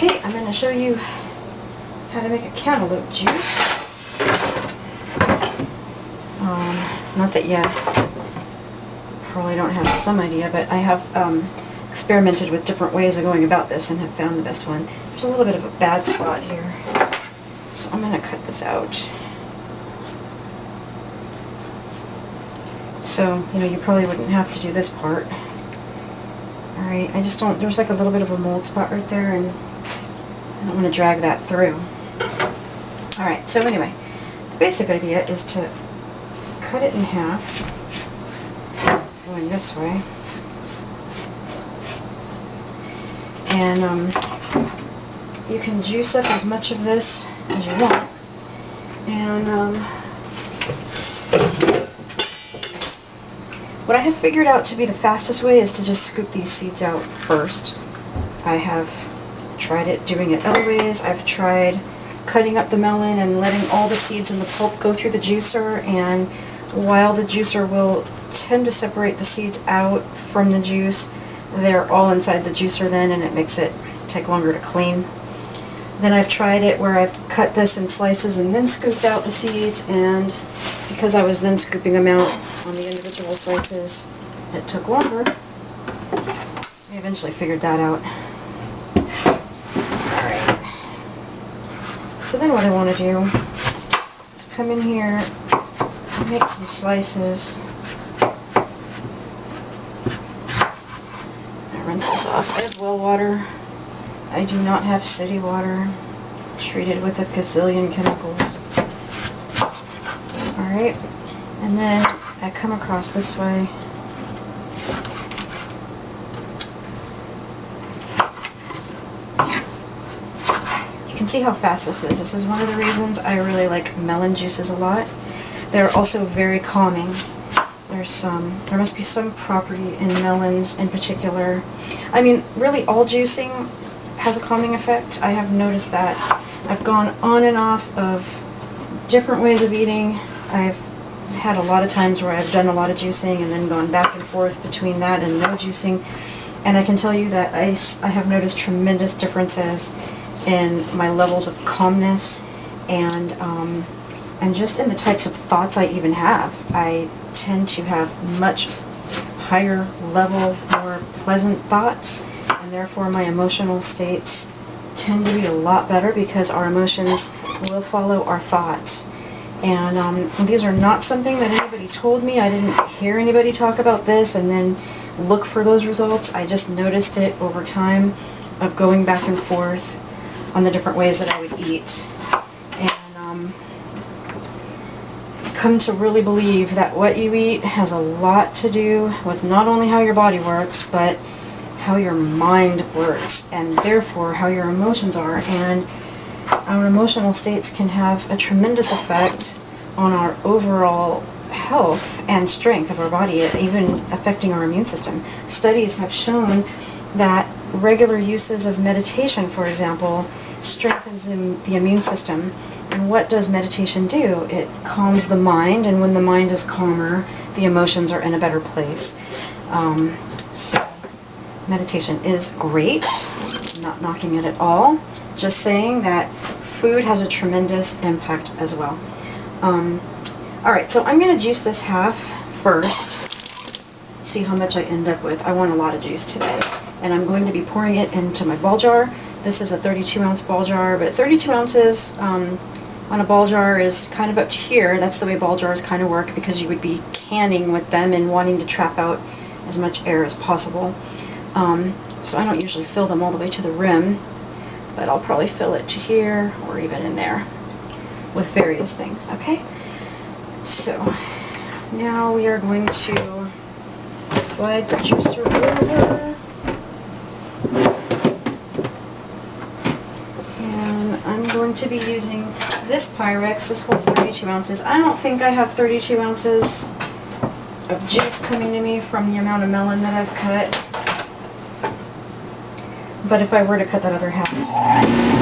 Okay, I'm going to show you how to make a cantaloupe juice. Not that you probably don't have some idea, but I have experimented with different ways of going about this and have found the best one. There's a little bit of a bad spot here, so I'm going to cut this out. So, you probably wouldn't have to do this part. Alright, I just don't, there's like a little bit of a mold spot right there, and I don't want to drag that through. Alright, so anyway, the basic idea is to cut it in half, going this way, and you can juice up as much of this as you want, and what I have figured out to be the fastest way is to just scoop these seeds out first. I have tried it doing it other ways. I've tried cutting up the melon and letting all the seeds and the pulp go through the juicer, and while the juicer will tend to separate the seeds out from the juice, they're all inside the juicer then, and it makes it take longer to clean. Then I've tried it where I've cut this in slices and then scooped out the seeds, and because I was then scooping them out on the individual slices, it took longer. I eventually figured that out. Alright. So then what I want to do is come in here and make some slices. I rinse this off. I have well water. I do not have city water treated with a gazillion chemicals. Alright, and then I come across this way. You can see how fast this is. This is one of the reasons I really like melon juices a lot. They're also very calming. There must be some property in melons in particular. I mean, really all juicing has a calming effect. I have noticed that. I've gone on and off of different ways of eating. I've had a lot of times where I've done a lot of juicing and then gone back and forth between that and no juicing, and I can tell you that I have noticed tremendous differences in my levels of calmness and just in the types of thoughts I even have. I tend to have much higher level, more pleasant thoughts, and therefore my emotional states tend to be a lot better because our emotions will follow our thoughts. And these are not something that anybody told me. I didn't hear anybody talk about this and then look for those results. I just noticed it over time of going back and forth on the different ways that I would eat. And come to really believe that what you eat has a lot to do with not only how your body works, but how your mind works, and therefore how your emotions are. And our emotional states can have a tremendous effect on our overall health and strength of our body, even affecting our immune system. Studies have shown that regular uses of meditation, for example, strengthens the immune system. And what does meditation do? It calms the mind, and when the mind is calmer, the emotions are in a better place. So meditation is great. I'm not knocking it at all. Just saying that food has a tremendous impact as well. Alright, so I'm going to juice this half first. See how much I end up with. I want a lot of juice today. And I'm going to be pouring it into my ball jar. This is a 32-ounce ball jar, but 32 ounces on a ball jar is kind of up to here. That's the way ball jars kind of work, because you would be canning with them and wanting to trap out as much air as possible. So I don't usually fill them all the way to the rim, but I'll probably fill it to here or even in there with various things, okay? So now we are going to slide the juicer over, and I'm going to be using this Pyrex. This holds 32 ounces. I don't think I have 32 ounces of juice coming to me from the amount of melon that I've cut. But if I were to cut that other half,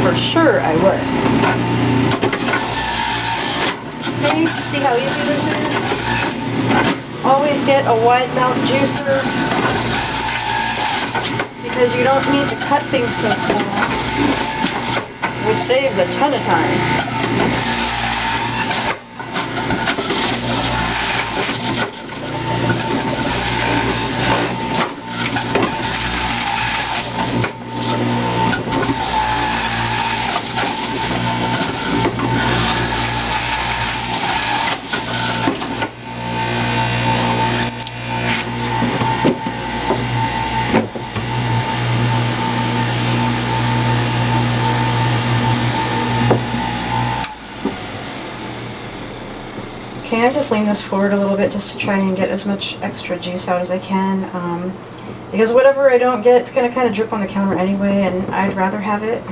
for sure I would. Okay, see how easy this is? Always get a wide mouth juicer because you don't need to cut things so small. which saves a ton of time. Okay, I just lean this forward a little bit just to try and get as much extra juice out as I can, because whatever I don't get, it's going to kind of drip on the counter anyway, and I'd rather have it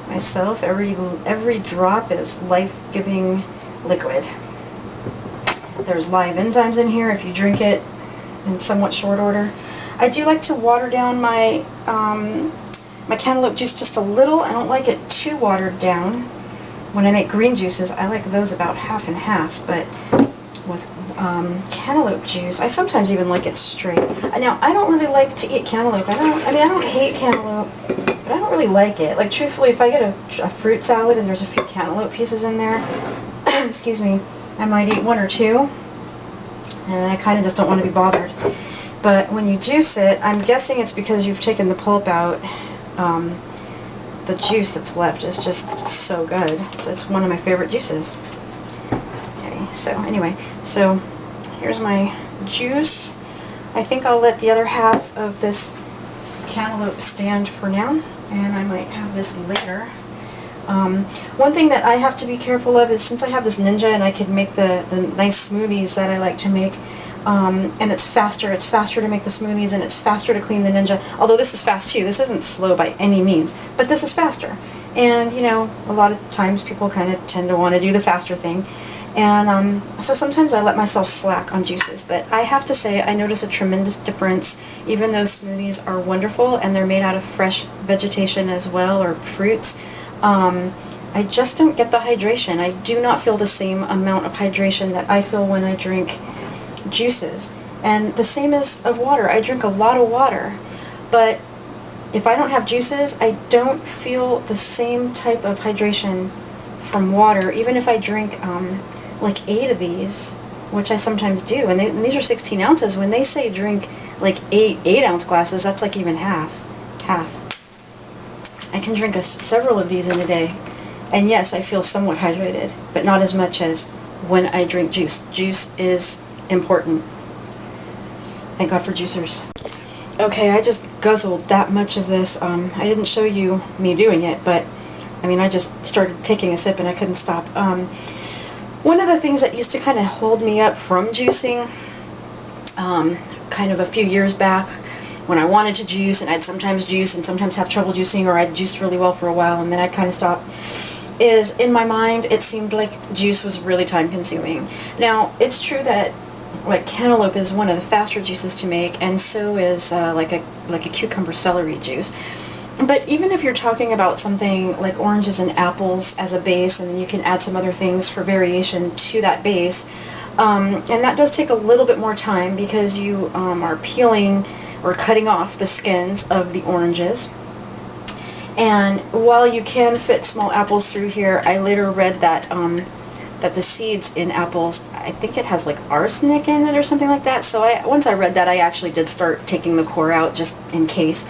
myself. Every drop is life-giving liquid. There's live enzymes in here if you drink it in somewhat short order. I do like to water down my my cantaloupe juice just a little. I don't like it too watered down. When I make green juices, I like those about half and half, but with cantaloupe juice, I sometimes even like it straight. Now, I don't really like to eat cantaloupe. I don't hate cantaloupe, but I don't really like it. Like, truthfully, if I get a fruit salad and there's a few cantaloupe pieces in there, excuse me, I might eat one or two, and I kind of just don't want to be bothered. But when you juice it, I'm guessing it's because you've taken the pulp out. The juice that's left is just so good. So it's one of my favorite juices. Okay, so anyway, so here's my juice. I think I'll let the other half of this cantaloupe stand for now, and I might have this later. One thing that I have to be careful of is, since I have this Ninja and I can make the nice smoothies that I like to make, and it's faster to make the smoothies, and it's faster to clean the Ninja. Although this is fast too. This isn't slow by any means, but this is faster. And, you know, a lot of times people kind of tend to want to do the faster thing. And so sometimes I let myself slack on juices. But I have to say, I notice a tremendous difference. Even though smoothies are wonderful and they're made out of fresh vegetation as well, or fruits, I just don't get the hydration. I do not feel the same amount of hydration that I feel when I drink juices. And the same as of water. I drink a lot of water, but if I don't have juices, I don't feel the same type of hydration from water, even if I drink like 8 of these, which I sometimes do. And these are 16 ounces. When they say drink like 8-ounce glasses, that's like even half. I can drink several of these in a day, and yes, I feel somewhat hydrated, but not as much as when I drink juice. Juice is important. Thank God for juicers. Okay, I just guzzled that much of this. I didn't show you me doing it, but I mean, I just started taking a sip and I couldn't stop. One of the things that used to kind of hold me up from juicing, kind of a few years back, when I wanted to juice, and I'd sometimes juice and sometimes have trouble juicing, or I'd juice really well for a while and then I'd kind of stop, is in my mind it seemed like juice was really time consuming. Now, it's true that like cantaloupe is one of the faster juices to make, and so is like a cucumber celery juice. But even if you're talking about something like oranges and apples as a base, and then you can add some other things for variation to that base, and that does take a little bit more time because you are peeling or cutting off the skins of the oranges. And while you can fit small apples through here, I later read that that the seeds in apples, I think it has like arsenic in it or something like that. So once I read that, I actually did start taking the core out just in case.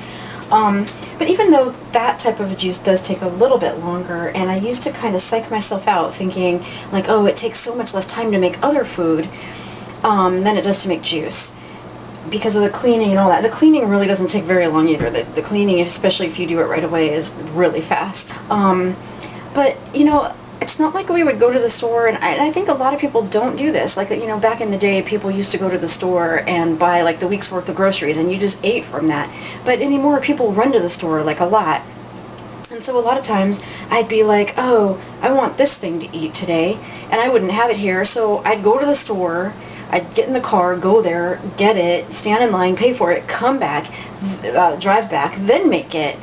But even though that type of juice does take a little bit longer, and I used to kind of psych myself out thinking like, oh, it takes so much less time to make other food than it does to make juice, because of the cleaning and all that. The cleaning really doesn't take very long either. The cleaning, especially if you do it right away, is really fast. But, you know, it's not like we would go to the store, and I think a lot of people don't do this. Like, you know, back in the day, people used to go to the store and buy like the week's worth of groceries, and you just ate from that. But anymore, people run to the store like a lot. And so a lot of times, I'd be like, oh, I want this thing to eat today, and I wouldn't have it here, so I'd go to the store, I'd get in the car, go there, get it, stand in line, pay for it, come back, drive back, then make it.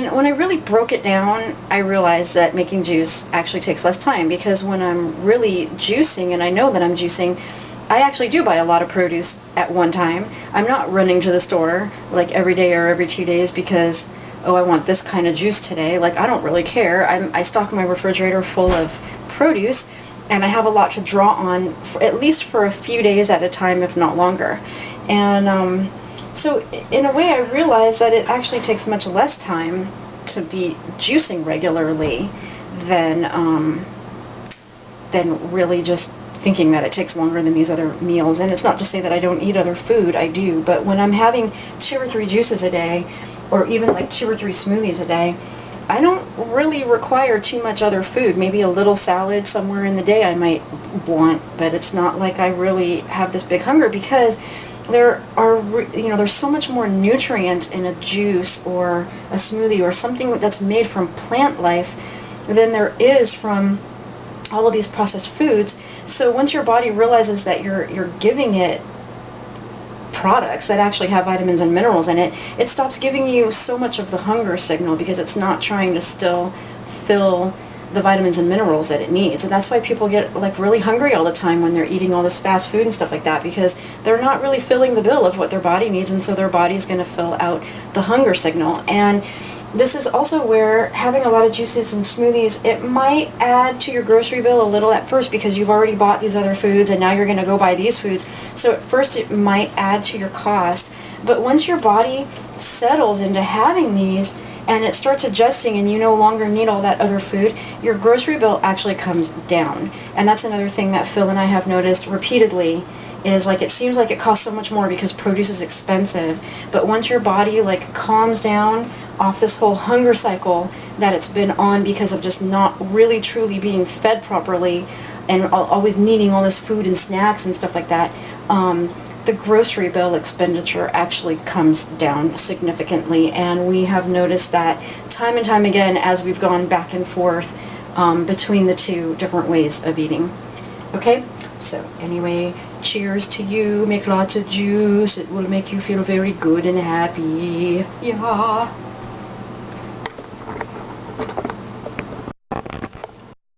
And when I really broke it down, I realized that making juice actually takes less time, because when I'm really juicing, and I know that I'm juicing, I actually do buy a lot of produce at one time. I'm not running to the store like every day or every 2 days because, oh, I want this kind of juice today. Like, I don't really care. I stock my refrigerator full of produce, and I have a lot to draw on, at least for a few days at a time, if not longer. And so in a way I realized that it actually takes much less time to be juicing regularly than really just thinking that it takes longer than these other meals. And it's not to say that I don't eat other food, I do, but when I'm having 2 or 3 juices a day, or even like 2 or 3 smoothies a day, I don't really require too much other food. Maybe a little salad somewhere in the day I might want, but it's not like I really have this big hunger, because there are, there's so much more nutrients in a juice or a smoothie or something that's made from plant life than there is from all of these processed foods. So once your body realizes that you're giving it products that actually have vitamins and minerals in it, it stops giving you so much of the hunger signal, because it's not trying to still fill the vitamins and minerals that it needs. And that's why people get like really hungry all the time when they're eating all this fast food and stuff like that, because they're not really filling the bill of what their body needs, and so their body's going to fill out the hunger signal. And this is also where having a lot of juices and smoothies, it might add to your grocery bill a little at first, because you've already bought these other foods and now you're going to go buy these foods. So at first it might add to your cost, but once your body settles into having these and it starts adjusting and you no longer need all that other food, your grocery bill actually comes down. And that's another thing that Phil and I have noticed repeatedly, is like it seems like it costs so much more because produce is expensive, but once your body like calms down off this whole hunger cycle that it's been on because of just not really truly being fed properly and always needing all this food and snacks and stuff like that, the grocery bill expenditure actually comes down significantly. And we have noticed that time and time again as we've gone back and forth between the 2 different ways of eating. Okay, so anyway, cheers to you. Make lots of juice. It will make you feel very good and happy. Yeah.